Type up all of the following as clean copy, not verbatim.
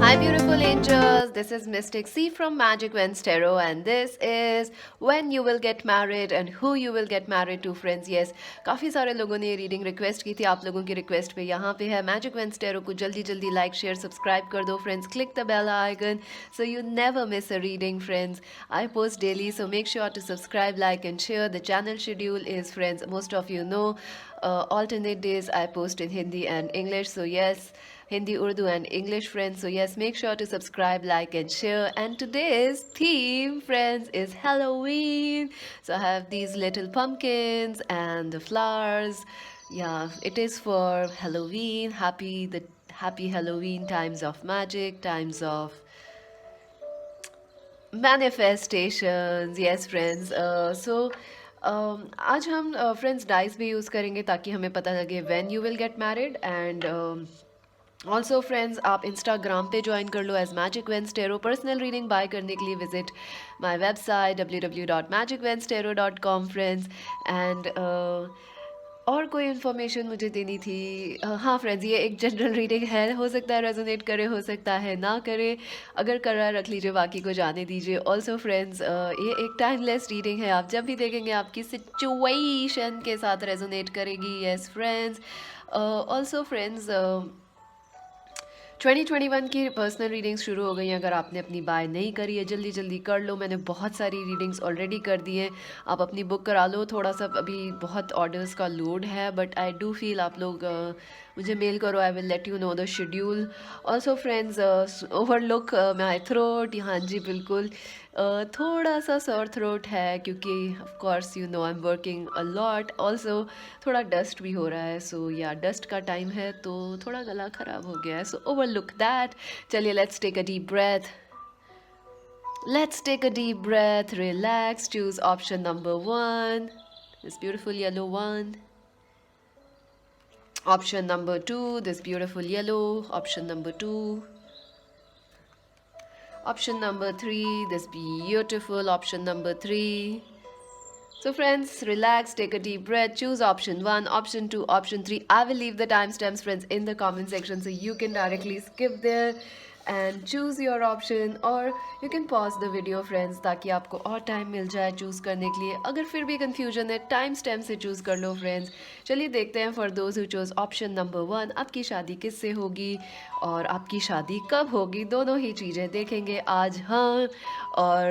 Hi, beautiful angels. This is Mystic C from Magic Wednesday Tarot, and this is when you will get married and who you will get married to, friends. Yes, काफ़ी सारे लोगों ने ये reading request की थी. आप लोगों की रिक्वेस्ट पे यहाँ पे है मैजिक वेंस टेरो को जल्दी जल्दी लाइक शेयर सब्सक्राइब कर दो, friends. Click the bell icon so you never miss a reading, friends. I post daily, so make sure to subscribe, like, and share. The channel schedule is, friends, most of you know, alternate days I post in Hindi and English. So yes, Hindi, Urdu, and English, friends. So yes, make sure to subscribe, like, and share. And today's theme, friends, is Halloween. So I have these little pumpkins and the flowers. Yeah, it is for Halloween. Happy Halloween, times of magic, times of manifestations. Yes, friends. आज हम friends dice भी use करेंगे ताकि हमें पता लगे when you will get married. And also friends, आप Instagram पे ज्वाइन कर लो as magic vens tarot. Personal reading buy करने के लिए visit my website www.magicvenstero.com, friends. And और कोई इन्फॉर्मेशन मुझे देनी थी. हाँ फ्रेंड्स, ये एक जनरल रीडिंग है. हो सकता है रेजोनेट करे, हो सकता है ना करे. अगर कर रहा रख लीजिए, बाकी को जाने दीजिए. ऑल्सो फ्रेंड्स, ये एक टाइमलेस रीडिंग है. आप जब भी देखेंगे आपकी सिचुएशन के साथ रेजोनेट करेगी. Yes friends. ऑल्सो फ्रेंड्स, 2021 की पर्सनल रीडिंग्स शुरू हो गई हैं. अगर आपने अपनी बाय नहीं करी है, जल्दी जल्दी कर लो. मैंने बहुत सारी रीडिंग्स ऑलरेडी कर दी हैं. आप अपनी बुक करा लो. थोड़ा सा अभी बहुत ऑर्डर्स का लोड है, बट आई डू फील आप लोग मुझे मेल करो. I will let you know the schedule. Also friends, overlook my throat. हाँ जी, बिल्कुल. थोड़ा सा सॉर थ्रोट है क्योंकि of course you know I am working a lot. Also थोड़ा डस्ट भी हो रहा है. सो या डस्ट का टाइम है तो थोड़ा गला ख़राब हो गया है. So overlook that. चलिए, let's take a deep breath. Let's take a deep breath, relax, choose option number 1, this beautiful yellow one. Option number 2, this beautiful yellow. Option number 2. Option number 3, this beautiful option number 3. So friends, relax, take a deep breath, choose option 1, option 2, option 3. I will leave the timestamps, friends, in the comment section so you can directly skip there and choose your option, or you can pause the video, friends, ताकि आपको और time मिल जाए choose करने के लिए. अगर फिर भी कन्फ्यूजन है, टाइम स्टैम्प से चूज़ कर लो, फ्रेंड्स. चलिए देखते हैं. For those who chose option number 1, आपकी शादी किससे होगी और आपकी शादी कब होगी, दोनों ही चीज़ें देखेंगे आज. हाँ, और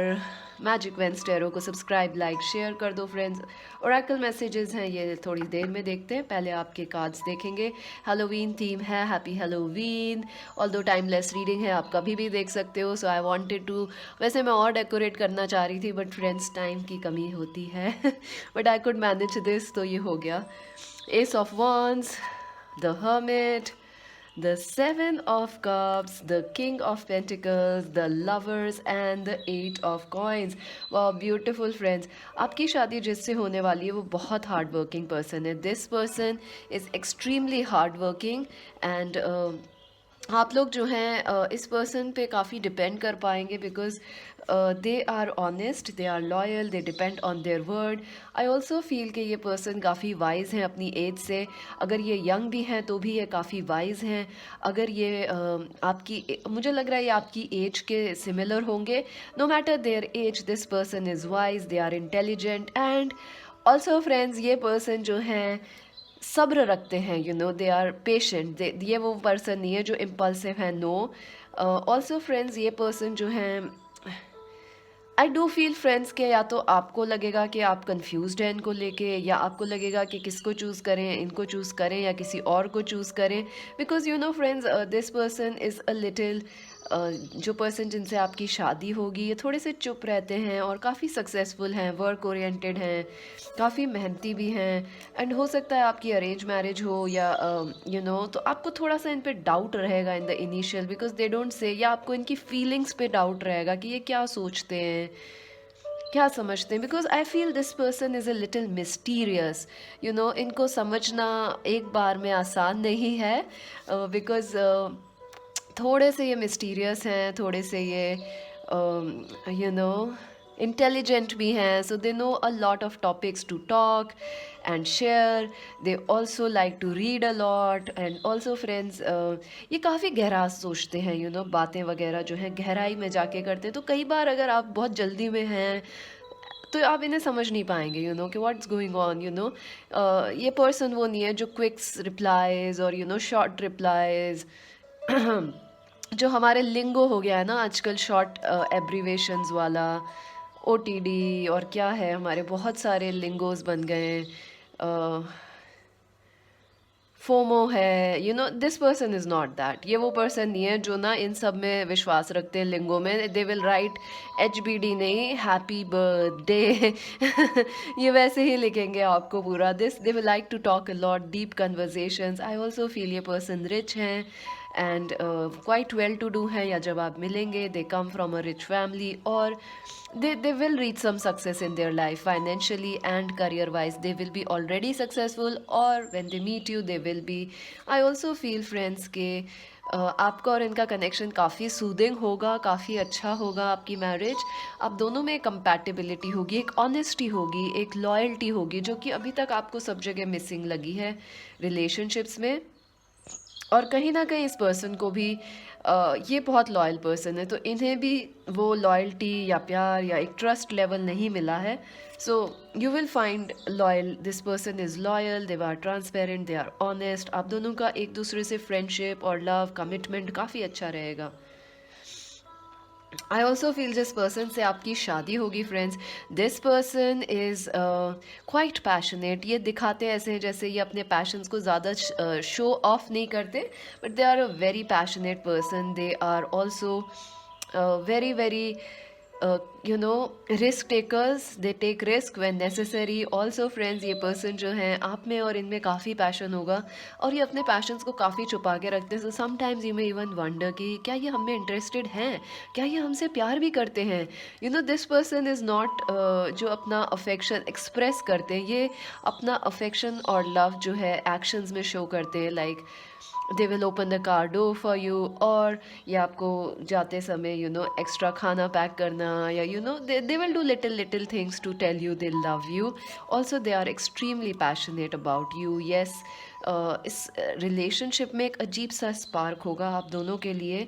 मैजिक वेंस टेरो को सब्सक्राइब, लाइक, शेयर कर दो, फ्रेंड्स. ओरेकल मैसेजेस हैं, ये थोड़ी देर में देखते हैं. पहले आपके कार्ड्स देखेंगे. हेलोवीन थीम है, happy Halloween. Although timeless reading है, आप कभी भी देख सकते हो. सो आई वांटेड टू, वैसे मैं और डेकोरेट करना चाह रही थी, बट फ्रेंड्स टाइम की कमी होती है. But I could manage this, तो ये हो गया. S of wands, the hermit, the Seven of Cups, the King of Pentacles, the Lovers, and the Eight of Coins. Wow, beautiful friends. आपकी शादी जिससे होने वाली है वो बहुत हार्ड वर्किंग पर्सन है. This person is extremely hard working. And आप लोग जो हैं इस पर्सन पे काफ़ी डिपेंड कर पाएंगे, because they are honest, they are loyal, they depend on their word. I also feel कि ये पर्सन काफ़ी वाइज हैं अपनी एज से. अगर ये यंग भी हैं तो भी ये काफ़ी वाइज हैं. अगर ये आपकी, मुझे लग रहा है ये आपकी एज के सिमिलर होंगे. No matter their age, this person is wise, they are intelligent. And also friends, ये पर्सन जो हैं सब्र रखते हैं. You know, they are patient. ये वो पर्सन नहीं है जो इम्पल्सिव है. नो. ऑल्सो फ्रेंड्स, ये पर्सन जो हैं, आई डू फील फ्रेंड्स के या तो आपको लगेगा कि आप कंफ्यूज्ड हैं इनको लेके, या आपको लगेगा कि किसको चूज़ करें, इनको चूज़ करें या किसी और को चूज़ करें. Because you no friends, this person is a little, जो पर्सन जिनसे आपकी शादी होगी ये थोड़े से चुप रहते हैं और काफ़ी सक्सेसफुल हैं, वर्क ओरिएंटेड हैं, काफ़ी मेहनती भी हैं. एंड हो सकता है आपकी अरेंज मैरिज हो या यू नो, तो आपको थोड़ा सा इन पे डाउट रहेगा in the initial, because they don't say, या आपको इनकी फीलिंग्स पे डाउट रहेगा कि ये क्या सोचते हैं, क्या समझते हैं. Because I feel this person is a little mysterious. You know, इनको समझना एक बार में आसान नहीं है. बिकॉज थोड़े से ये मिस्टीरियस हैं, थोड़े से ये यू नो इंटेलिजेंट भी हैं, so they know a lot of topics to talk and share. They also like to read a lot and also friends ये काफ़ी गहरा सोचते हैं, यू नो, बातें वगैरह जो है गहराई में जाके करते हैं. तो कई बार अगर आप बहुत जल्दी में हैं तो आप इन्हें समझ नहीं पाएंगे, यू नो, कि what's going on, you know. ये पर्सन वो नहीं है जो क्विक्स रिप्लाईज और यू नो शॉर्ट रिप्लाईज जो हमारे लिंगो हो गया है ना आजकल, शॉर्ट एब्रीवेशंस वाला, OTD और क्या है, हमारे बहुत सारे लिंगोस बन गए हैं. फोमो है, you know, this person is not that. ये वो पर्सन नहीं है जो ना इन सब में विश्वास रखते हैं लिंगो में. दे विल राइट HBD नहीं, हैप्पी बर्थडे ये वैसे ही लिखेंगे आपको पूरा. This they will like to talk a lot, deep conversations. I also feel ये पर्सन रिच हैं and quite well to do हैं, या जब आप मिलेंगे they come from a rich family, और they will reach some success in their life financially and career wise. They will be already successful, or when they meet you they will be. I also feel friends के आपका और इनका connection काफ़ी soothing होगा, काफ़ी अच्छा होगा आपकी मैरिज. आप दोनों में कंपैटिबिलिटी होगी, एक ऑनेस्टी होगी, एक लॉयल्टी होगी, जो कि अभी तक आपको सब जगह मिसिंग लगी है रिलेशनशिप्स में. और कहीं ना कहीं इस पर्सन को भी ये बहुत लॉयल पर्सन है, तो इन्हें भी वो लॉयल्टी या प्यार या एक ट्रस्ट लेवल नहीं मिला है. So you will find loyal, this person is loyal, they are transparent, they are honest. आप दोनों का एक दूसरे से फ्रेंडशिप और लव, कमिटमेंट काफ़ी अच्छा रहेगा. आई ऑल्सो फील जिस पर्सन से आपकी शादी होगी friends, this person is quite passionate. ये दिखाते ऐसे हैं जैसे ये अपने पैशंस को ज़्यादा शो ऑफ नहीं करते, but they are a very passionate person. They are also very very you know risk takers. They take risk when necessary. Also friends ये पर्सन जो हैं आप में और इनमें काफ़ी पैशन होगा, और ये अपने पैशंस को काफ़ी छुपा के रखते हैं. So sometimes you may even wonder कि क्या ये हम में इंटरेस्टेड हैं, क्या ये हमसे प्यार भी करते हैं. You no this person is not जो अपना अफेक्शन एक्सप्रेस करते हैं, ये अपना अफेक्शन और लव जो है एक्शंस में शो करते हैं. Like they will open the car door for you, और या आपको जाते समय यू नो एक्स्ट्रा खाना पैक करना, या you know they will do little little things to tell you they love you. Also they are extremely passionate about you. Yes, इस relationship में एक अजीब सा स्पार्क होगा आप दोनों के लिए,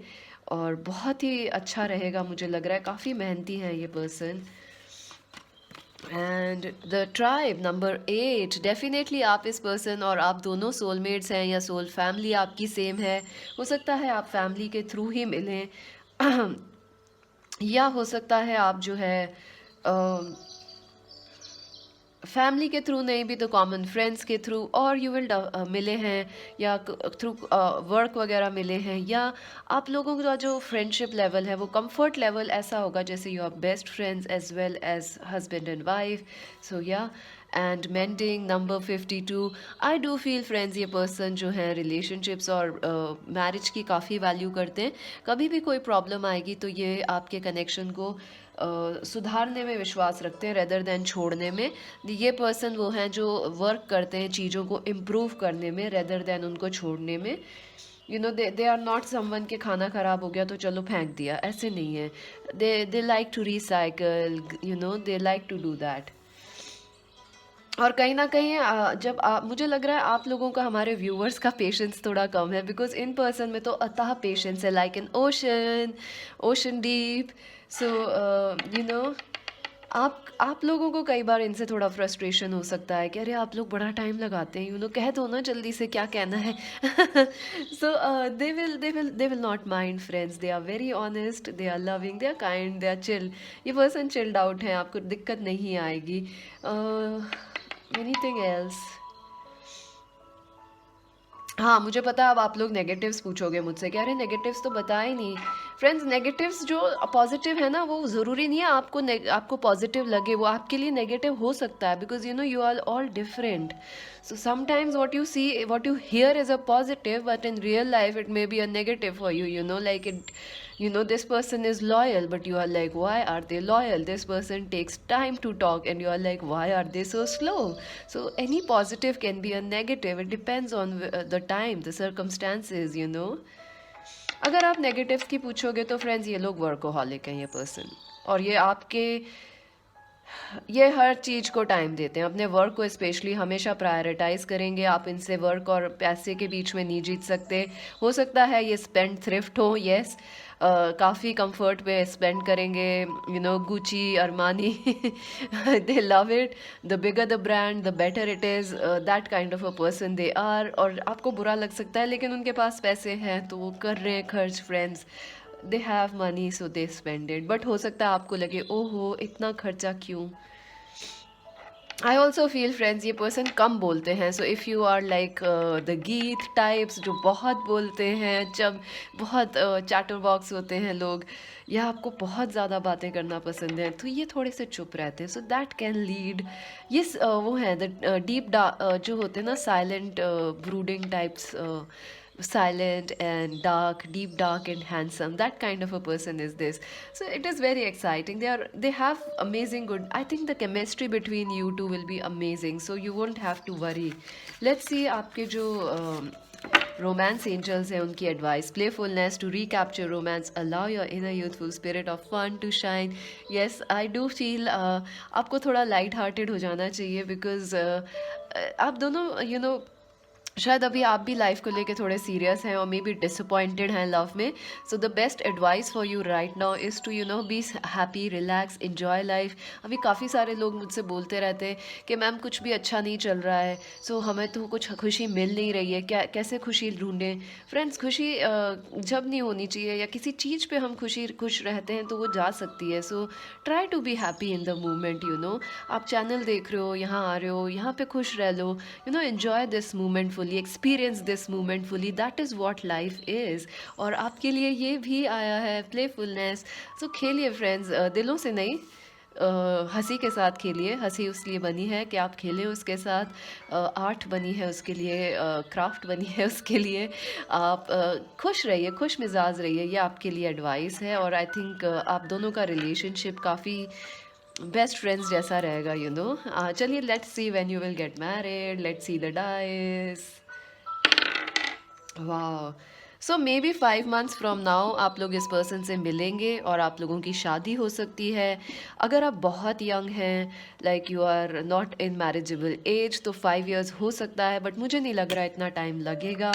और बहुत ही अच्छा रहेगा. मुझे लग रहा है काफ़ी मेहनती हैं ये person. And the tribe number 8, definitely आप इस पर्सन और आप दोनों सोलमेट्स हैं, या सोल फैमिली आपकी सेम है. हो सकता है आप फैमिली के थ्रू ही मिलें या हो सकता है आप जो है फैमिली के थ्रू नहीं भी तो कॉमन फ्रेंड्स के थ्रू, और यू विल मिले हैं, या थ्रू वर्क वगैरह मिले हैं, या आप लोगों का जो फ्रेंडशिप लेवल है वो कंफर्ट लेवल ऐसा होगा जैसे you are best friends as well as husband and wife. So या and mentioning number 52. I do feel friends ये पर्सन जो है रिलेशनशिप्स और मैरिज की काफ़ी वैल्यू करते हैं. कभी भी कोई प्रॉब्लम आएगी तो ये आपके कनेक्शन को सुधारने में विश्वास रखते हैं रेदर देन छोड़ने में. ये पर्सन वो हैं जो वर्क करते हैं चीज़ों को इम्प्रूव करने में रेदर देन उनको छोड़ने में. You know they are not someone के खाना ख़राब हो गया तो चलो फेंक दिया, ऐसे नहीं है. They like to recycle, you know they like to do that. और कहीं ना कहीं जब आप, मुझे लग रहा है आप लोगों का हमारे व्यूअर्स का पेशेंस थोड़ा कम है, बिकॉज इन पर्सन में तो अथाह पेशेंस है, like an ocean deep. So you know आप लोगों को कई बार इनसे थोड़ा फ्रस्ट्रेशन हो सकता है कि अरे आप लोग बड़ा टाइम लगाते हैं, यू नो कह दो ना जल्दी से क्या कहना है. So they will not mind friends. They are very honest, they are loving, they are kind, they are chill. ये पर्सन चिल्ड आउट है, आपको दिक्कत नहीं आएगी. Anything else? हाँ मुझे पता है अब आप लोग नेगेटिव्स पूछोगे मुझसे कि अरे नेगेटिव्स तो बताए नहीं. फ्रेंड्स नेगेटिव्स जो पॉजिटिव है ना वो ज़रूरी नहीं है आपको पॉजिटिव लगे, वो आपके लिए नेगेटिव हो सकता है, because you know you are all different. So sometimes what you hear is a positive, but in real life it may be a negative for you, you know, like it, you know, this person is loyal but you are like why are they loyal. This person takes time to talk and you are like why are they so slow. So any positive can be a negative, it depends on the time, the circumstances, you know. अगर आप negative की पूछोगे तो friends ये लोग workaholic हैं ये person, और ये आपके ये हर चीज़ को टाइम देते हैं, अपने वर्क को स्पेशली हमेशा प्रायोरिटाइज करेंगे। आप इनसे वर्क और पैसे के बीच में नहीं जीत सकते। हो सकता है ये स्पेंड थ्रिफ्ट हो, यस, काफ़ी कंफर्ट पे स्पेंड करेंगे, you know, Gucci, Armani, they love it, the bigger the brand the better it is, that kind of a person they are. और आपको बुरा लग सकता है लेकिन उनके पास पैसे हैं तो वो कर रहे हैं खर्च, friends, they have money so they spend it. But हो सकता है आपको लगे ओहो इतना खर्चा क्यों। आई ऑल्सो फील फ्रेंड्स ये पर्सन कम बोलते हैं। So if you are like the Geet types जो बहुत बोलते हैं, जब बहुत चैटर बॉक्स होते हैं लोग, या आपको बहुत ज़्यादा बातें करना पसंद है, तो ये थोड़े से चुप रहते हैं। सो दैट कैन लीड, ये वो हैं द डीप जो होते हैं ना, silent brooding types, silent and dark, deep dark and handsome, that kind of a person is this. So it is very exciting. They have amazing good, I think the chemistry between you two will be amazing, so you won't have to worry. Let's see आपके जो romance angels हैं उनकी advice. Playfulness to recapture romance, allow your inner youthful spirit of fun to shine. Yes, I do feel आपको थोड़ा light hearted हो जाना चाहिए, because आप दोनों यू नो शायद अभी आप भी लाइफ को लेके थोड़े सीरियस हैं और मे बी डिसअपॉइंटेड हैं लव में। So the best advice for you right now is to be happy, relax, enjoy life. अभी काफ़ी सारे लोग मुझसे बोलते रहते हैं कि मैम कुछ भी अच्छा नहीं चल रहा है, सो हमें तो कुछ खुशी मिल नहीं रही है, क्या कैसे खुशी ढूंढें। फ्रेंड्स, खुशी जब नहीं होनी चाहिए, या किसी चीज़ पे हम खुश रहते हैं तो वो जा सकती है। So try to be happy in the moment. आप चैनल देख रहे हो, यहाँ आ रहे हो, यहाँ पे खुश रह लो, enjoy this moment fully, experience this moment fully, that is what life is. और आपके लिए ये भी आया है प्लेफुलनेस। सो खेलिए फ्रेंड्स, दिलों से नहीं, हंसी के साथ खेलिए। हंसी उसलिए बनी है कि आप खेलें उसके साथ, आर्ट बनी है उसके लिए, क्राफ्ट बनी है उसके लिए। आप खुश रहिए, खुश मिजाज रहिए, ये आपके लिए एडवाइस है। और आई थिंक आप दोनों का रिलेशनशिप काफ़ी बेस्ट फ्रेंड्स जैसा रहेगा, चलिए let's see when you will get married, let's see the dice. वाह, so maybe 5 months from now आप लोग इस पर्सन से मिलेंगे और आप लोगों की शादी हो सकती है। अगर आप बहुत यंग हैं, like you are not in marriageable age, तो 5 years हो सकता है, बट मुझे नहीं लग रहा इतना टाइम लगेगा।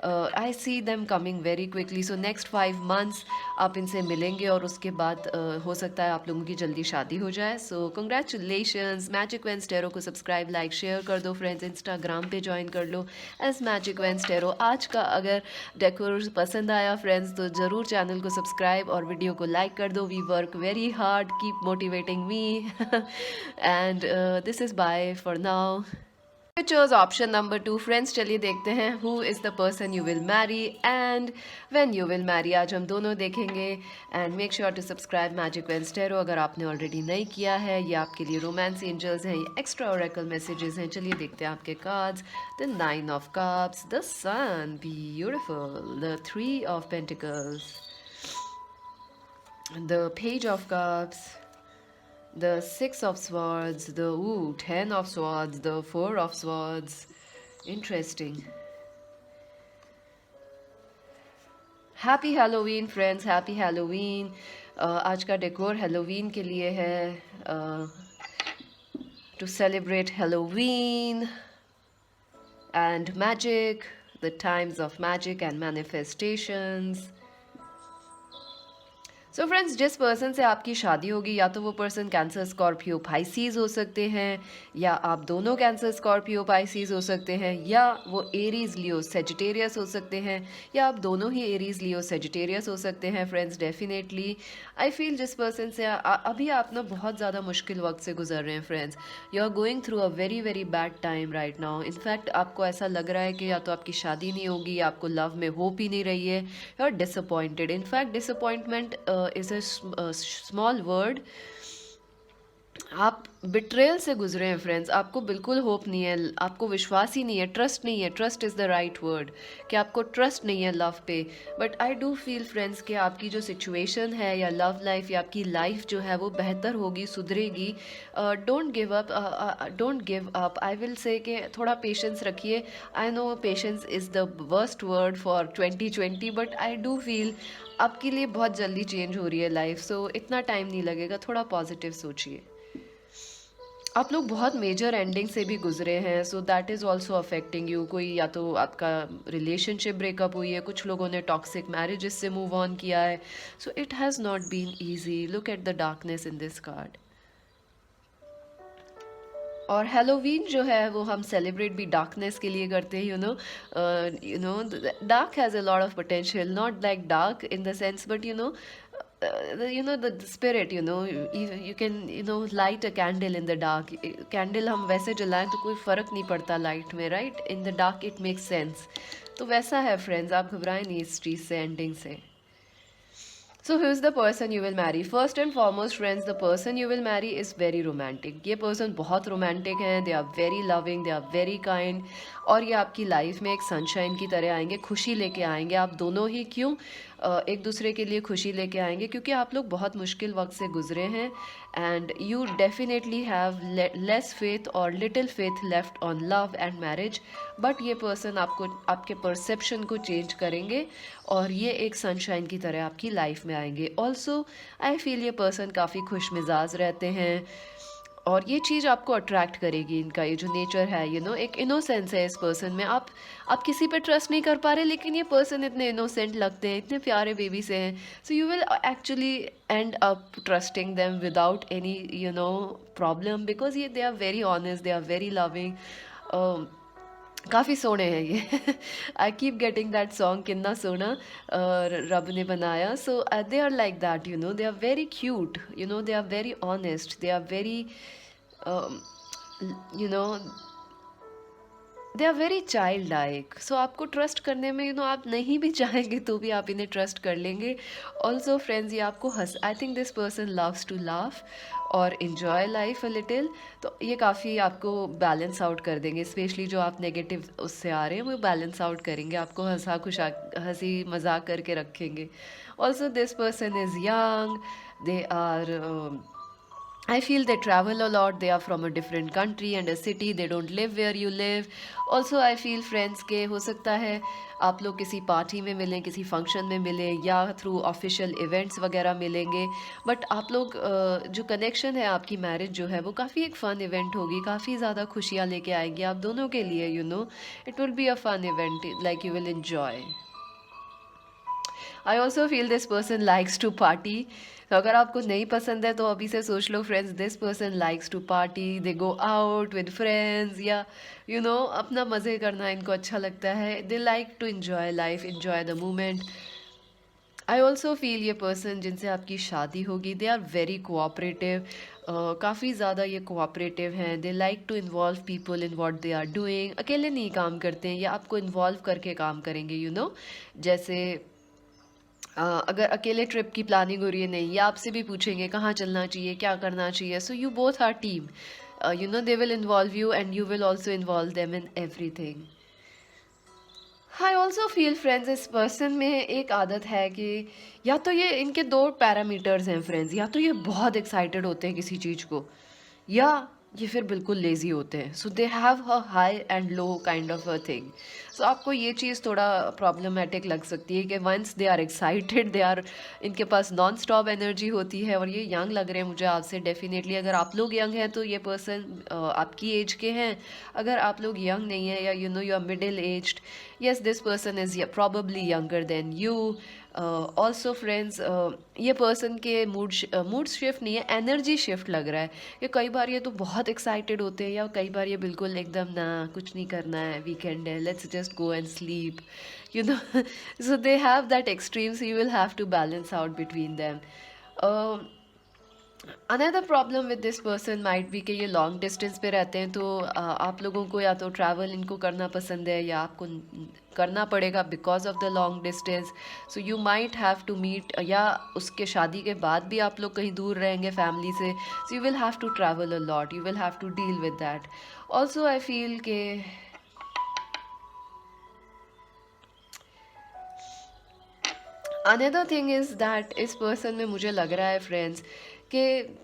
I see them coming very quickly. So next 5 months आप इनसे मिलेंगे और उसके बाद हो सकता है आप लोगों की जल्दी शादी हो जाए। So congratulations. Magic veins tarot को सब्सक्राइब, लाइक, शेयर कर दो फ्रेंड्स। इंस्टाग्राम पे ज्वाइन कर लो एज मैजिक वेंस टैरो। आज का अगर डेकोर पसंद आया फ्रेंड्स तो ज़रूर चैनल को सब्सक्राइब और वीडियो को लाइक कर दो। We work very hard, keep motivating me and this is bye for now. Choose option number 2 friends. चलिए देखते हैं who is the person you will marry and when you will marry. आज हम दोनों देखेंगे। And make sure to subscribe magic veins tarot अगर आपने already नहीं किया है। ये आपके लिए रोमांस एंजल्स हैं, ये एक्स्ट्रा ओरेकल मैसेजेस हैं। चलिए देखते हैं आपके cards. The 9 of Cups, the Sun, beautiful, the 3 of Pentacles, the Page of Cups, the 6 of Swords, the 10 of Swords, the 4 of Swords. Interesting. Happy Halloween friends, happy Halloween. आज का decor Halloween के लिए है, to celebrate Halloween and magic, the times of magic and manifestations. So friends, जिस person से आपकी शादी होगी, या तो वो पर्सन कैंसर, स्कॉर्पियो, पाइसीज हो सकते हैं, या आप दोनों कैंसर, स्कॉर्पियो, पाइसीज हो सकते हैं, या वो एरीज, लियो, सेजिटेरियस हो सकते हैं, या आप दोनों ही एरीज, लियो, सेजिटेरियस हो सकते हैं। फ्रेंड्स, डेफिनेटली आई फील जिस पर्सन से अभी आप ना बहुत ज़्यादा मुश्किल वक्त से गुजर रहे हैं friends, you are going through a very very bad time right now. In fact आपको ऐसा लग रहा है कि या तो आपकी शादी नहीं होगी, या आपको लव में होप ही नहीं रही है, you are disappointed. In fact disappointment is a small word. आप बिट्रेयल से गुजरे हैं फ्रेंड्स, आपको बिल्कुल होप नहीं है, आपको विश्वास ही नहीं है, ट्रस्ट नहीं है। Trust is the right word, कि आपको ट्रस्ट नहीं है लव पे। But I do feel friends कि आपकी जो सिचुएशन है, या लव लाइफ, या आपकी लाइफ जो है वो बेहतर होगी, सुधरेगी। Don't give up, don't give up. I will say कि थोड़ा पेशेंस रखिए। I know patience is the worst word for 2020, but I do feel आपके लिए बहुत जल्दी चेंज हो रही है लाइफ। सो इतना टाइम नहीं लगेगा, थोड़ा पॉजिटिव सोचिए। आप लोग बहुत मेजर एंडिंग से भी गुजरे हैं, सो that is also affecting you. कोई या तो आपका रिलेशनशिप ब्रेकअप हुई है, कुछ लोगों ने टॉक्सिक मैरिजेस से मूव ऑन किया है, so it has not been easy. Look at the darkness in this card. और हेलोवीन जो है वो हम सेलिब्रेट भी डार्कनेस के लिए करते हैं, you know dark has a lot of potential, not like dark in the sense, but the spirit, you can light a candle in the dark. Candle हम वैसे जलाएं तो कोई फ़र्क नहीं पड़ता लाइट में, right? In the dark it makes sense. तो वैसा है फ्रेंड्स, आप घबराएं नहीं इस चीज़ से, एंडिंग से। So who is the person you will marry? First and foremost, friends, the person you will marry is very romantic. ये person बहुत romantic हैं, they are very loving, they are very kind, और ये आपकी life में एक sunshine की तरह आएंगे, खुशी लेके आएंगे। आप दोनों ही क्यों एक दूसरे के लिए खुशी लेके आएंगे, क्योंकि आप लोग बहुत मुश्किल वक्त से गुजरे हैं, and you definitely have less faith और little faith left on love and marriage. But ये पर्सन आपको आपके परसेप्शन को चेंज करेंगे और ये एक सनशाइन की तरह आपकी लाइफ में आएंगे। ऑल्सो आई फील ये पर्सन काफ़ी खुश मिजाज रहते हैं, और ये चीज़ आपको अट्रैक्ट करेगी। इनका ये जो नेचर है, एक इनोसेंस है इस पर्सन में। आप किसी पे ट्रस्ट नहीं कर पा रहे, लेकिन ये पर्सन इतने इनोसेंट लगते हैं, इतने प्यारे बेबी से हैं, so you will actually end up trusting them without any problem, because ये they are very honest, they are very loving. काफ़ी सोने हैं ये। I keep getting that song, कितना सोना रब ने बनाया। So they are like that, they are very cute, they are very honest, they are very you know they are very child like. So आपको ट्रस्ट करने में आप नहीं भी चाहेंगे तो भी आप इन्हें ट्रस्ट कर लेंगे। ऑल्सो फ्रेंड्स, ये आपको I think this person loves to laugh और इन्जॉय लाइफ अ लिटिल, तो ये काफ़ी आपको बैलेंस आउट कर देंगे, स्पेशली जो आप नेगेटिव उससे आ रहे हैं वो बैलेंस आउट करेंगे, आपको हंसी मजाक करके रखेंगे। Also this person is young, they are I feel they travel a lot, they are from a different country and a city, they don't live where you live. Also I feel friends के हो सकता है आप लोग किसी party में मिलें, किसी फंक्शन में मिलें, या थ्रू ऑफिशियल इवेंट्स वगैरह मिलेंगे, बट आप लोग जो कनेक्शन है, आपकी मैरिज जो है वो काफ़ी एक फ़न इवेंट होगी, काफ़ी ज़्यादा खुशियाँ लेके आएगी आप दोनों के लिए। It will be a fun event, like you will enjoy. I also feel this person likes to party. तो अगर आपको नहीं पसंद है तो अभी से सोच लो friends, this person likes to party, they go out with friends, या अपना मज़े करना इनको अच्छा लगता है। They like to enjoy life, enjoy the moment. I also feel ये पर्सन जिनसे आपकी शादी होगी, दे आर वेरी कोऑपरेटिव, काफ़ी ज़्यादा ये कोऑपरेटिव हैं। They like to involve people in what they are doing, अकेले नहीं काम करते हैं, या आपको इन्वॉल्व करके काम करेंगे। जैसे अगर अकेले ट्रिप की प्लानिंग हो रही है, नहीं, या आपसे भी पूछेंगे कहाँ चलना चाहिए, क्या करना चाहिए, so you both are team, they will involve you and you will also involve them in everything. I also feel friends, इस पर्सन में एक आदत है कि या तो ये इनके दो पैरामीटर्स हैं फ्रेंड्स, या तो ये बहुत एक्साइटेड होते हैं किसी चीज़ को, या ये फिर बिल्कुल लेज़ी होते हैं। So they have a high and low kind of a thing. So आपको ये चीज़ थोड़ा प्रॉब्लमेटिक लग सकती है कि once they are excited, they are इनके पास नॉन स्टॉप एनर्जी होती है, और ये यंग लग रहे हैं मुझे आपसे। डेफिनेटली अगर आप लोग यंग हैं तो ये पर्सन आपकी एज के हैं, अगर आप लोग यंग नहीं हैं, या you are middle aged, yes this person is probably younger than you. Also friends, ये पर्सन के मूड शिफ्ट नहीं है, एनर्जी शिफ्ट लग रहा है कि कई बार ये तो बहुत एक्साइटेड होते हैं, या कई बार ये बिल्कुल एकदम ना, कुछ नहीं करना है, वीकेंड है, let's just go and sleep, so they have that extreme, so you will have to balance out between them. Another problem with this person might be कि ये लॉन्ग डिस्टेंस पे रहते हैं, तो आप लोगों को या तो ट्रैवल इनको करना पसंद है, या आपको करना पड़ेगा because of the long distance. So you might have to meet, या उसके शादी के बाद भी आप लोग कहीं दूर रहेंगे फैमिली से, so you will have to travel a lot, you will have to deal with that. Also I feel के अनदर थिंग इज़ दैट इस पर्सन में मुझे लग रहा है फ्रेंड्स कि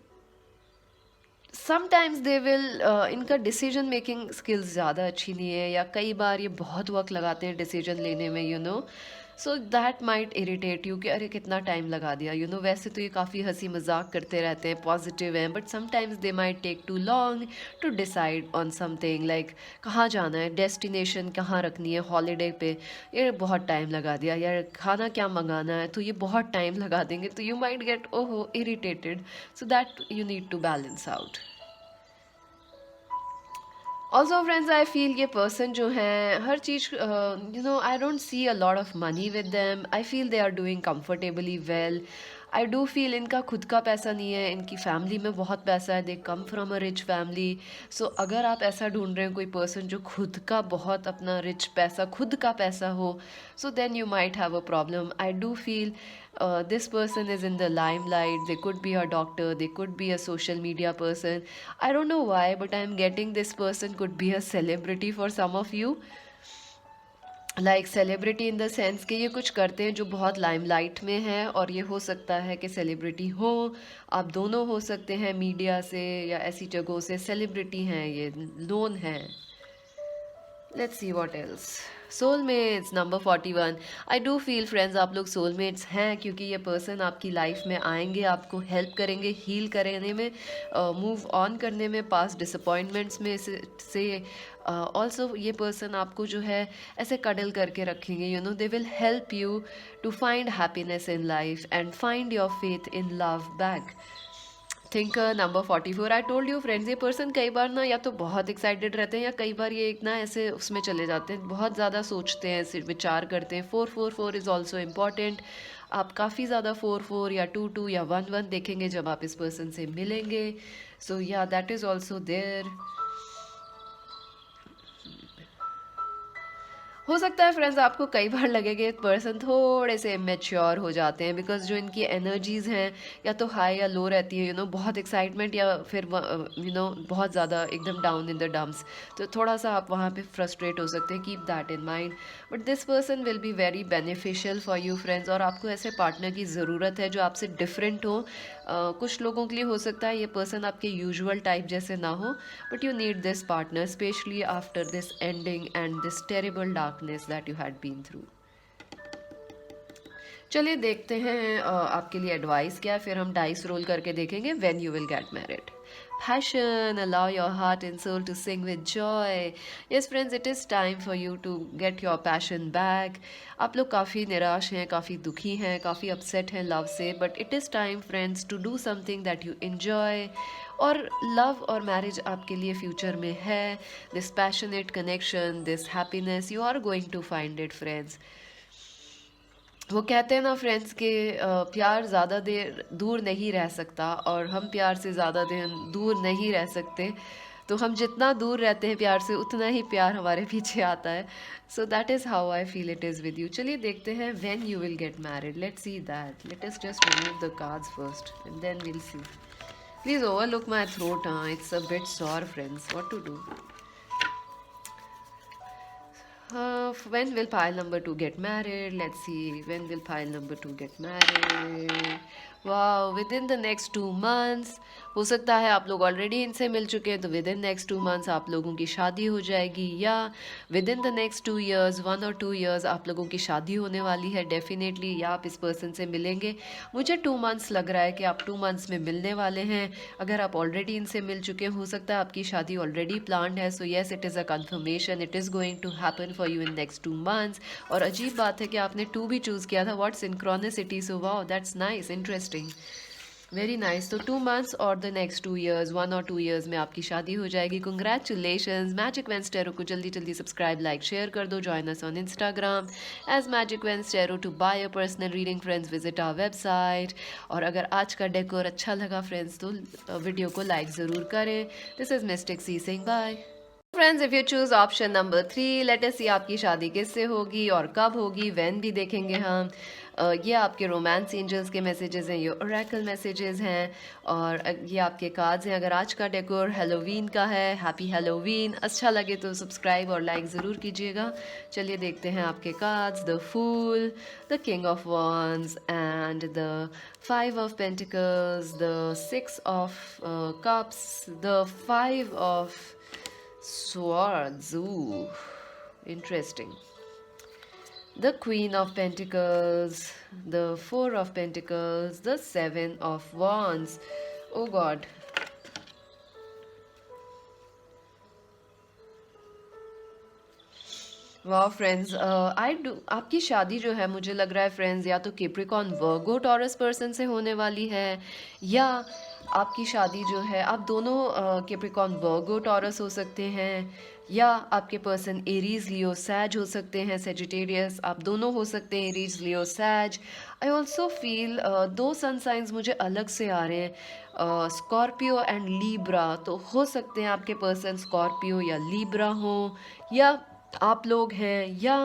समटाइम्स दे विल, इनका डिसीजन मेकिंग स्किल्स ज़्यादा अच्छी नहीं है, या कई बार ये बहुत वक्त लगाते हैं डिसीजन लेने में, so that might irritate you कि अरे कितना टाइम लगा दिया, वैसे तो ये काफ़ी हंसी मजाक करते रहते हैं, पॉजिटिव हैं, but sometimes they might take too long to decide on something, like कहाँ जाना है, डेस्टिनेशन कहाँ रखनी है हॉलीडे पे, ये बहुत टाइम लगा दिया, यार खाना क्या मंगाना है तो ये बहुत टाइम लगा देंगे, तो यू माइट गेट ओहो irritated. So that you need to balance out. Also friends I feel ये पर्सन जो हैं हर चीज़ I don't see a lot of money with them, I feel they are doing comfortably well. I do feel इनका खुद का पैसा नहीं है, इनकी फैमिली में बहुत पैसा है, they come from a rich family. So अगर आप ऐसा ढूंढ रहे हैं कोई पर्सन जो खुद का बहुत अपना रिच पैसा, खुद का पैसा हो, so then you might have a problem. I do feel this person is in the limelight, they could be a doctor, they could be a social media person. I don't know why, but I'm getting this person could be a celebrity for some of you. Like celebrity in the sense कि ये कुछ करते हैं जो बहुत limelight में है, और ये हो सकता है कि सेलिब्रिटी हो, आप दोनों हो सकते हैं, मीडिया से या ऐसी जगहों से सेलिब्रिटी हैं, ये नोन है. Let's see what else. Soulmates number 41. I do feel friends आप लोग सोलमेट्स हैं, क्योंकि ये पर्सन आपकी लाइफ में आएंगे, आपको हेल्प करेंगे हील करने में, मूव ऑन करने में, पास्ट डिसअपॉइंटमेंट्स में से ऑल्सो ये पर्सन आपको जो है ऐसे कडल करके रखेंगे, they will help you to find happiness in life and find your faith in love back. Thinker number 44. I told you friends ये पर्सन कई बार ना या तो बहुत एक्साइटेड रहते हैं, या कई बार ये एक ना ऐसे उसमें चले जाते हैं, बहुत ज़्यादा सोचते हैं, ऐसे विचार करते हैं. 444 इज़ ऑल्सो इम्पॉर्टेंट. आप काफ़ी ज़्यादा 44 या 22 या 11 देखेंगे जब आप इस पर्सन से मिलेंगे. सो या दैट इज़ ऑल्सो देयर. हो सकता है फ्रेंड्स आपको कई बार लगेगा पर्सन थोड़े से इमेच्योर हो जाते हैं, बिकॉज जो इनकी एनर्जीज़ हैं या तो हाई या लो रहती है, बहुत एक्साइटमेंट या फिर बहुत ज़्यादा एकदम डाउन इन द डम्प्स, तो थोड़ा सा आप वहाँ पे फ्रस्ट्रेट हो सकते हैं. Keep that in mind. But this person will be very beneficial for you friends, और आपको ऐसे पार्टनर की ज़रूरत है जो आपसे डिफरेंट हो. कुछ लोगों के लिए हो सकता है ये पर्सन आपके यूजुअल टाइप जैसे ना हो, but you need this partner specially after this ending and this terrible darkness that you had been through. चलिए देखते हैं आपके लिए एडवाइस क्या है, फिर हम डाइस रोल करके देखेंगे when you will get married. Passion, allow your heart and soul to sing with joy. Yes friends, it is time for you to get your passion back. आप लोग काफ़ी निराश हैं, काफ़ी दुखी हैं, काफ़ी अपसेट हैं लव से, but it is time friends to do something that you enjoy. और लव और मैरिज आपके लिए फ्यूचर में है. This passionate connection, this happiness, you are going to find it friends. वो कहते हैं ना फ्रेंड्स के प्यार ज़्यादा देर दूर नहीं रह सकता, और हम प्यार से ज़्यादा देर दूर नहीं रह सकते. तो हम जितना दूर रहते हैं प्यार से, उतना ही प्यार हमारे पीछे आता है. So that is how I feel it is with you. चलिए देखते हैं when you will get married. Let's see that. Let us just remove the cards first and then will see. Please overlook my throat. It's a bit sore friends. What to do. When will pile number 2 get married? Let's see. When will pile number 2 get married? Wow, within the next 2 months. हो सकता है आप लोग already इनसे मिल चुके हैं, तो with in next 2 months आप लोगों की शादी हो जाएगी, या with in the next 2 years, 1 और 2 ईयर्स आप लोगों की शादी होने वाली है डेफिनेटली, या आप इस पर्सन से मिलेंगे. मुझे 2 मंथ्स लग रहा है कि आप 2 मंथ्स में मिलने वाले हैं. अगर आप ऑलरेडी इनसे मिल चुके हैं, हो सकता है आपकी शादी ऑलरेडी प्लान्ड है. So yes, it is a confirmation, it is going to happen for you in next 2 months. और अजीब बात है कि आपने 2 भी चूज़ किया था. What synchronicity. So wow, that's nice, interesting, very nice. तो 2 मंथ्स और द नेक्स्ट 2 ईयर्स, 1 और 2 ईयर्स में आपकी शादी हो जाएगी. कंग्रेचुलेशंस. मैजिक वेंस टैरो को जल्दी जल्दी सब्सक्राइब, लाइक, शेयर कर दो. Join us on Instagram as magic veins tarot. To buy a personal reading friends visit our website. और अगर आज का डेकोर अच्छा लगा फ्रेंड्स, तो वीडियो को लाइक ज़रूर करें. This is mistake C Singh. Bye friends. If you choose option number 3, let us see आपकी शादी किससे होगी और कब होगी. व्हेन भी देखेंगे हम. ये आपके रोमांस एंजल्स के मैसेजेस हैं, ये ओरेकल मैसेजेस हैं, और ये आपके कार्ड्स हैं. अगर आज का डेकोर हेलोवीन का है, हैप्पी हेलोवीन. अच्छा लगे तो सब्सक्राइब और लाइक ज़रूर कीजिएगा. चलिए देखते हैं आपके cards. The fool, the king of wands and the 5 of pentacles, the 6 of cups, the 5 of swords. Ooh, interesting. the Queen of Pentacles, the Four of Pentacles, the Seven of Wands. Oh God. वाह friends, I do आपकी शादी जो है मुझे लग रहा है friends या तो कैप्रिकॉर्न वर्गो टॉरस पर्सन से होने वाली है, या आपकी शादी जो है आप दोनों कैप्रिकॉर्न वर्गो टॉरस हो सकते हैं, या आपके पर्सन एरीज लियो सैज हो सकते हैं, सेजिटेरियस आप दोनों हो सकते हैं, एरीज लियो सैज। आई ऑल्सो फील दो सन साइंस मुझे अलग से आ रहे हैं, स्कॉर्पियो एंड लीब्रा, तो हो सकते हैं आपके पर्सन स्कॉर्पियो या लीब्रा हो, या आप लोग हैं, या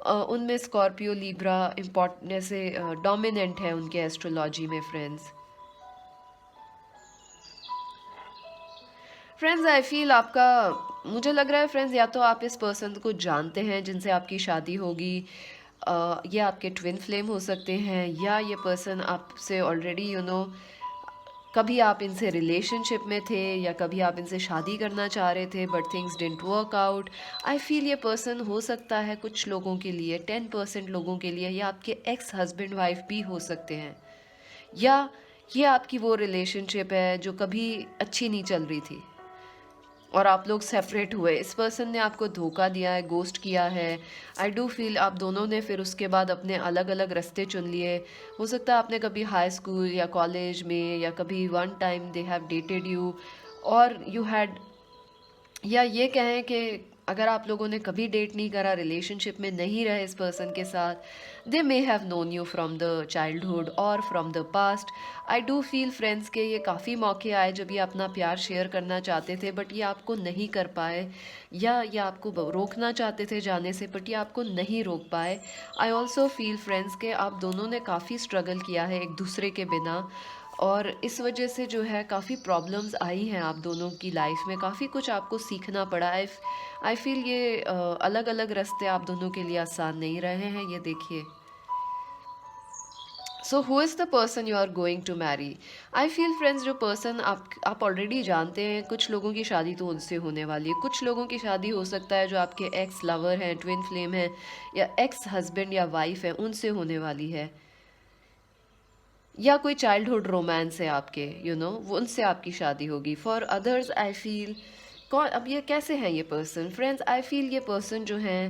उनमें स्कॉर्पियो लीब्रा इम्पोर्टेंट जैसे डोमिनेंट है उनके एस्ट्रोलॉजी में फ्रेंड्स। फ्रेंड्स आई फील आपका, मुझे लग रहा है फ्रेंड्स या तो आप इस पर्सन को जानते हैं जिनसे आपकी शादी होगी, ये आपके ट्विन फ्लेम हो सकते हैं, या ये पर्सन आपसे ऑलरेडी कभी आप इनसे रिलेशनशिप में थे, या कभी आप इनसे शादी करना चाह रहे थे but things didn't work out. I feel ये पर्सन हो सकता है कुछ लोगों के लिए, 10% लोगों के लिए, या आपके एक्स हस्बैंड वाइफ भी हो सकते हैं, या ये आपकी वो रिलेशनशिप है जो कभी अच्छी नहीं चल रही थी और आप लोग सेपरेट हुए, इस पर्सन ने आपको धोखा दिया है, गोस्ट किया है। आई डू फील आप दोनों ने फिर उसके बाद अपने अलग अलग रास्ते चुन लिए। हो सकता है आपने कभी हाई स्कूल या कॉलेज में, या कभी one time they have dated you और यू हैड, या ये कहें कि अगर आप लोगों ने कभी डेट नहीं करा, रिलेशनशिप में नहीं रहे इस पर्सन के साथ, they may have known you from the childhood और from the past. I do feel friends के ये काफ़ी मौके आए जब ये अपना प्यार शेयर करना चाहते थे बट ये आपको नहीं कर पाए, या ये आपको रोकना चाहते थे जाने से बट ये आपको नहीं रोक पाए। आई ऑल्सो फील फ्रेंड्स के आप दोनों ने काफ़ी स्ट्रगल किया है एक दूसरे के बिना, और इस वजह से जो है काफ़ी प्रॉब्लम्स आई हैं आप दोनों की लाइफ में, काफ़ी कुछ आपको सीखना पड़ा है। आई फील ये अलग अलग रास्ते आप दोनों के लिए आसान नहीं रहे हैं, ये देखिए। So who is the person you are going to marry? I feel friends जो पर्सन आप ऑलरेडी जानते हैं, कुछ लोगों की शादी तो उनसे होने वाली है, कुछ लोगों की शादी हो सकता है जो आपके एक्स लवर हैं, ट्विन फ्लेम हैं, या एक्स हस्बैंड या वाइफ है, उनसे होने वाली है, या कोई चाइल्डहुड रोमांस है आपके, वो उनसे आपकी शादी होगी। फॉर अदर्स आई फील, कौन अब ये कैसे हैं ये पर्सन? फ्रेंड्स आई फील ये पर्सन जो हैं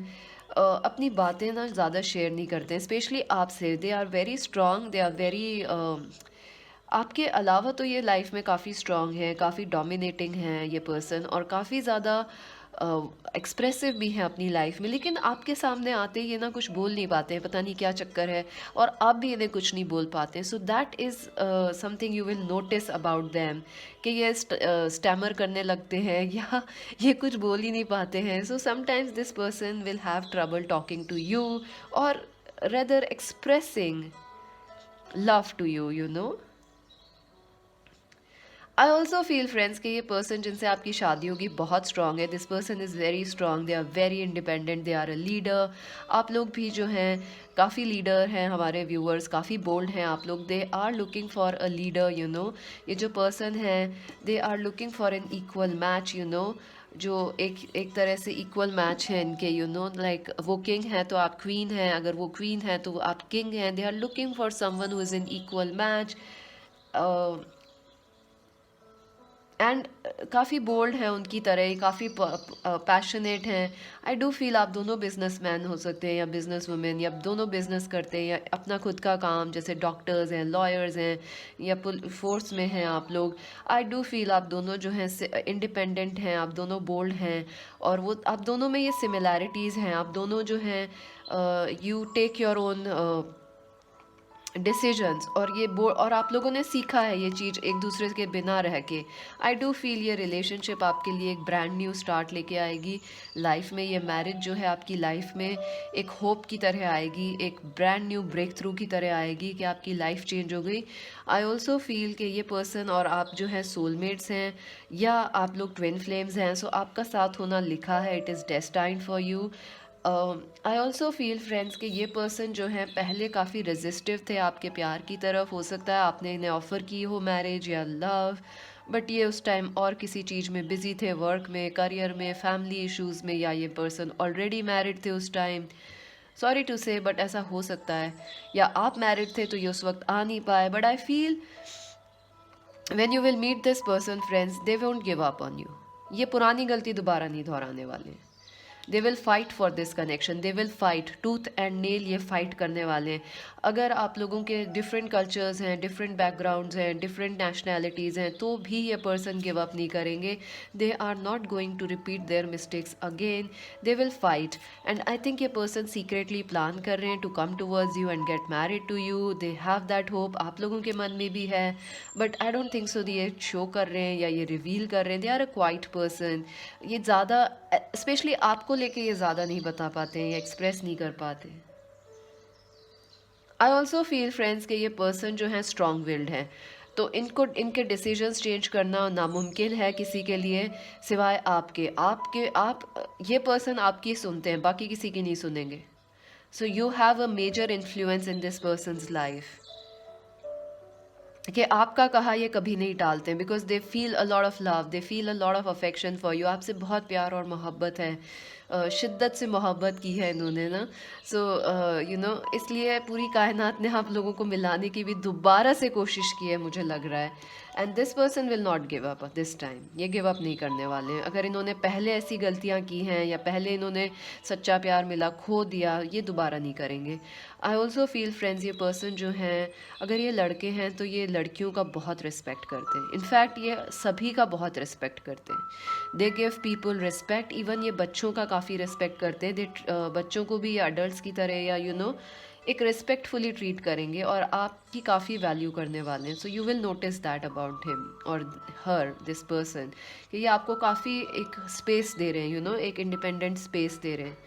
अपनी बातें ना ज़्यादा शेयर नहीं करते हैं, स्पेशली आपसे। They are very strong, they are very, आपके अलावा तो ये लाइफ में काफ़ी स्ट्रॉन्ग है, काफ़ी डोमिनेटिंग हैं ये पर्सन, और काफ़ी ज़्यादा एक्सप्रेसिव भी हैं अपनी लाइफ में, लेकिन आपके सामने आते ही ये ना कुछ बोल नहीं पाते हैं, पता नहीं क्या चक्कर है, और आप भी इन्हें कुछ नहीं बोल पाते। सो that is something you will notice about them, कि ये स्टैमर करने लगते हैं या ये कुछ बोल ही नहीं पाते हैं। So sometimes this person will have trouble talking to you और rather expressing love to you. I also feel friends कि ये पर्सन जिनसे आपकी शादी होगी बहुत स्ट्रॉन्ग है। This person is very strong, they are very independent, they are a leader. आप लोग भी जो हैं काफ़ी लीडर हैं, हमारे व्यूअर्स काफ़ी बोल्ड हैं आप लोग। They are looking for a leader, ये जो पर्सन है they are looking for an equal match, जो एक तरह से इक्वल मैच है इनके, लाइक वो किंग है तो आप क्वीन हैं, अगर वो क्वीन है तो आप किंग हैं। They are looking for someone who is in equal match, and काफ़ी बोल्ड है उनकी तरह ही, काफ़ी पैशनेट हैं। आई डू फील आप दोनों बिजनेसमैन हो सकते हैं, या बिजनेस वुमेन, या दोनों बिजनेस करते हैं, या अपना खुद का काम, जैसे डॉक्टर्स हैं, लॉयर्स हैं, या फोर्स में हैं आप लोग। आई डू फील आप दोनों जो हैं इंडिपेंडेंट हैं, आप दोनों बोल्ड हैं, और वो आप दोनों में ये सिमिलैरिटीज़ हैं। आप दोनों जो हैं you take your own decisions, और आप लोगों ने सीखा है ये चीज़ एक दूसरे के बिना रह के। आई डू फील ये रिलेशनशिप आपके लिए एक ब्रांड न्यू स्टार्ट लेके आएगी लाइफ में। ये मैरिज जो है आपकी लाइफ में एक होप की तरह आएगी, एक ब्रांड न्यू ब्रेक थ्रू की तरह आएगी कि आपकी लाइफ चेंज हो गई। आई ऑल्सो फील कि ये पर्सन और आप जो है सोलमेट्स हैं, या आप लोग ट्विन फ्लेम्स हैं। सो आपका साथ होना लिखा है, it is destined for you. I also feel friends कि ये पर्सन जो है पहले काफ़ी रेजिस्टिव थे आपके प्यार की तरफ। हो सकता है आपने इन्हें ऑफ़र की हो मैरिज या लव, बट ये उस टाइम और किसी चीज़ में बिज़ी थे, वर्क में, करियर में, फैमिली इश्यूज़ में, या ये पर्सन ऑलरेडी मैरिड थे उस टाइम। सॉरी टू से बट ऐसा हो सकता है, या आप मैरिड थे तो ये उस वक्त आ नहीं पाए, but I feel when you will meet this person friends, they won't give up on you. ये पुरानी गलती दोबारा नहीं दोहराने वाले। They will fight for this connection, they will fight tooth and nail, ये फाइट करने वाले हैं। अगर आप लोगों के डिफरेंट कल्चर्स हैं, डिफरेंट बैकग्राउंड्स हैं, डिफरेंट नेशनैलिटीज़ हैं, तो भी ये पर्सन गिव अप नहीं करेंगे। They are not going to repeat their mistakes again, they will fight. And I think ये पर्सन सीक्रेटली प्लान कर रहे हैं to come towards you and get married to you. They have that hope, आप लोगों के मन में भी है, but I don't think so ये शो कर रहे हैं या ये रिवील कर रहे हैं। They are a quiet person. ये ज़्यादा स्पेशली आपको लेके ये ज़्यादा नहीं बता पाते हैं या एक्सप्रेस नहीं कर पाते। आई ऑल्सो फील फ्रेंड्स कि ये पर्सन जो है स्ट्रॉन्ग विल्ड है, तो इनको इनके डिसीजंस चेंज करना नामुमकिन है किसी के लिए सिवाय आपके। आप ये पर्सन आपकी सुनते हैं, बाकी किसी की नहीं सुनेंगे। So you have a major influence in this person's life, कि आपका कहा ये कभी नहीं टालते हैं, because they feel a lot of love, they feel a lot of affection for you. आपसे बहुत प्यार और मोहब्बत है, शिद्दत से मोहब्बत की है इन्होंने ना। सो यू नो, इसलिए पूरी कायनात ने आप लोगों को मिलाने की भी दोबारा से कोशिश की है मुझे लग रहा है। And this person will not give up this time, ये गिव अप नहीं करने वाले हैं। अगर इन्होंने पहले ऐसी गलतियाँ की हैं या पहले इन्होंने सच्चा प्यार मिला खो दिया, ये दोबारा नहीं करेंगे। आई ऑल्सो फील फ्रेंड्स ये पर्सन जो हैं, अगर ये लड़के हैं तो ये लड़कियों का बहुत रिस्पेक्ट करते हैं। इनफैक्ट ये सभी का बहुत रिस्पेक्ट करते हैं। They give people respect, even ये बच्चों का काफ़ी रिस्पेक्ट करते हैं। दे बच्चों को भी अडल्ट्स की तरह या यू नो एक रिस्पेक्टफुली ट्रीट करेंगे और आपकी काफ़ी वैल्यू करने वाले हैं। So you will notice that about him और हर, दिस पर्सन, कि ये आपको काफ़ी एक स्पेस दे रहे हैं, यू नो एक इंडिपेंडेंट स्पेस दे रहे हैं।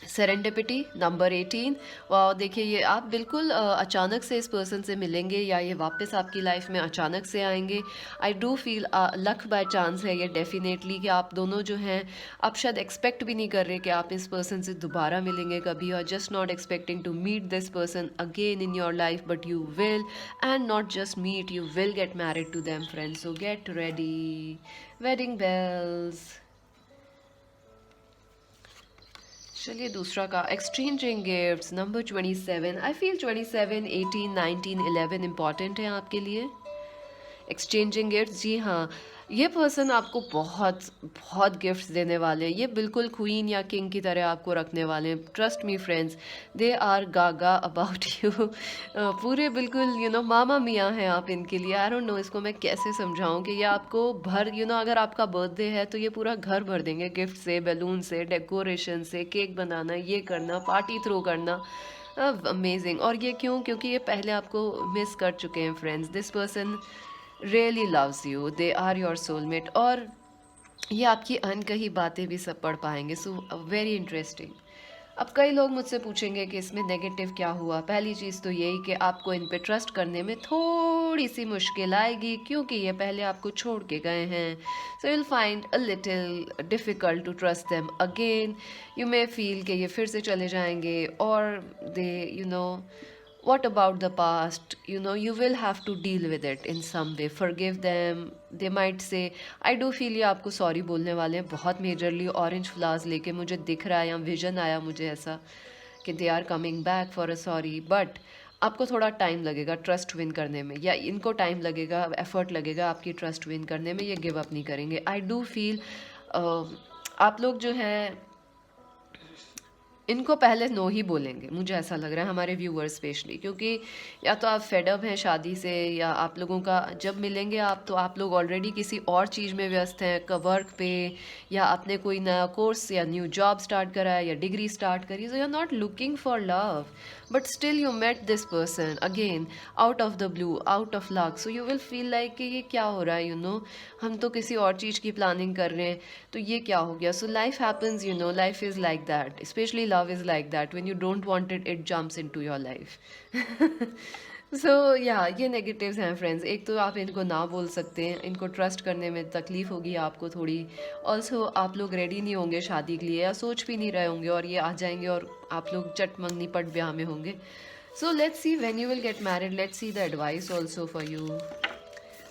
Serendipity number 18। वाह, देखिए ये आप बिल्कुल अचानक से इस पर्सन से मिलेंगे या ये वापस आपकी लाइफ में अचानक से आएंगे। आई do feel luck by chance है ये डेफिनेटली, कि आप दोनों जो हैं, आप शायद एक्सपेक्ट भी नहीं कर रहे कि आप इस पर्सन से दोबारा मिलेंगे कभी, और just not expecting to meet this person again in your life, but you will, and not just meet, you will get married to them friends. So get ready, wedding bells. चलिए दूसरा का exchanging gifts number 27। I feel 27, 18, 19, 11 important है आपके लिए। Exchanging gifts, जी हाँ, ये person आपको बहुत बहुत गिफ्ट्स देने वाले हैं। ये बिल्कुल क्वीन या किंग की तरह आपको रखने वाले हैं। Trust me friends, they are gaga about you. पूरे बिल्कुल यू नो मामा मियाँ हैं आप इनके लिए। आई डोंट नो इसको मैं कैसे समझाऊं कि ये आपको भर यू नो अगर आपका बर्थडे है तो ये पूरा घर भर देंगे गिफ्ट से, बैलून से, डेकोरेशन से, केक बनाना, ये करना, पार्टी थ्रो करना। अमेजिंग। और ये क्यों? क्योंकि ये पहले आपको मिस कर चुके हैं friends. This person really loves you, they are your soulmate, और ये आपकी अनकही बातें भी सब पढ़ पाएंगे। So very interesting. अब कई लोग मुझसे पूछेंगे कि इसमें नेगेटिव क्या हुआ। पहली चीज़ तो यही कि आपको इन पे ट्रस्ट करने में थोड़ी सी मुश्किल आएगी, क्योंकि ये पहले आपको छोड़ के गए हैं। So you will find a little difficult to trust them again. You may feel कि ये फिर से चले जाएंगे, और they you know what about the past, you know, you will have to deal with it in some way, forgive them, they might say, I do feel ये आपको sorry बोलने वाले हैं बहुत मेजरली। ऑरेंज फ्लावर्स लेके मुझे दिख रहा है, या विजन आया मुझे ऐसा कि they are coming back for a sorry, but आपको थोड़ा टाइम लगेगा ट्रस्ट विन करने में, या इनको टाइम लगेगा, एफर्ट लगेगा आपकी ट्रस्ट विन करने में। ये गिव अप नहीं करेंगे। आई डू फील आप लोग जो है इनको पहले नो ही बोलेंगे, मुझे ऐसा लग रहा है, हमारे व्यूअर्स स्पेशली, क्योंकि या तो आप फेडअप हैं शादी से, या आप लोगों का जब मिलेंगे आप तो आप लोग ऑलरेडी किसी और चीज़ में व्यस्त हैं, वर्क पे, या आपने कोई नया कोर्स या न्यू जॉब स्टार्ट करा है या डिग्री स्टार्ट करी। So you are not looking for love, but still you met this person again out of the blue, out of luck. So you will feel like कि ये क्या हो रहा है, यू नो हम तो किसी और चीज़ की प्लानिंग कर रहे हैं, तो ये क्या हो गया। So life happens, you know, life is like that, specially love is like that, when you don't want it, it jumps into your life. So yeah, ये negatives हैं फ्रेंड्स। एक तो आप इनको ना बोल सकते हैं, इनको ट्रस्ट करने में तकलीफ होगी आपको थोड़ी। ऑल्सो आप लोग रेडी नहीं होंगे शादी के लिए, या सोच भी नहीं रहे होंगे, और ये आ जाएंगे और आप लोग चट मंगनी पट ब्याह में होंगे। So let's see when you will get married, let's see the advice also for you.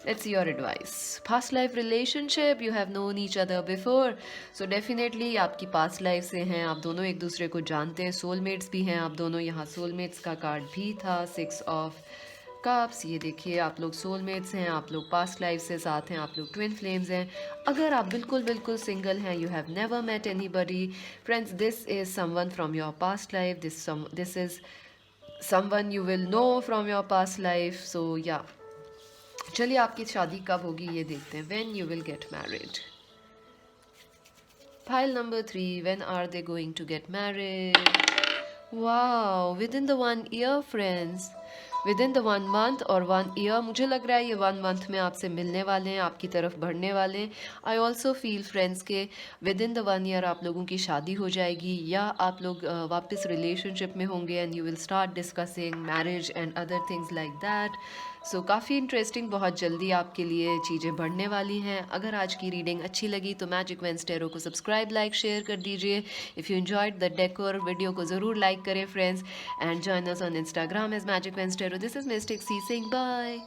Let's see your advice. Past life relationship, you have known each other before. So definitely आपकी past life से हैं, आप दोनों एक दूसरे को जानते हैं, soulmates भी हैं आप दोनों. यहाँ soulmates का कार्ड भी था, 6 of कप्स. ये देखिए आप लोग soulmates हैं, आप लोग past life से साथ हैं, आप लोग twin flames हैं. अगर आप बिल्कुल बिल्कुल single हैं, you have never met anybody. Friends, this is someone from your past life. This is someone you will know from your past life. So yeah. चलिए आपकी शादी कब होगी ये देखते हैं. When you will get married. Pile number 3, when are they going to get married? Wow, within the 1 year, friends. Within the 1 month or 1 year, मुझे लग रहा है ये 1 month में आपसे मिलने वाले हैं, आपकी तरफ बढ़ने वाले हैं. आई ऑल्सो फील फ्रेंड्स के विदिन द 1 year आप लोगों की शादी हो जाएगी या आप लोग वापस रिलेशनशिप में होंगे and you will start discussing marriage and other things like that. So काफ़ी इंटरेस्टिंग, बहुत जल्दी आपके लिए चीज़ें बढ़ने वाली हैं. अगर आज की रीडिंग अच्छी लगी तो मैजिक वेंस टैरो को सब्सक्राइब, लाइक, शेयर कर दीजिए. If you enjoyed the decor video को ज़रूर लाइक करें friends, and join us on Instagram as magic veins tarot. This is mistake sea sing. Bye.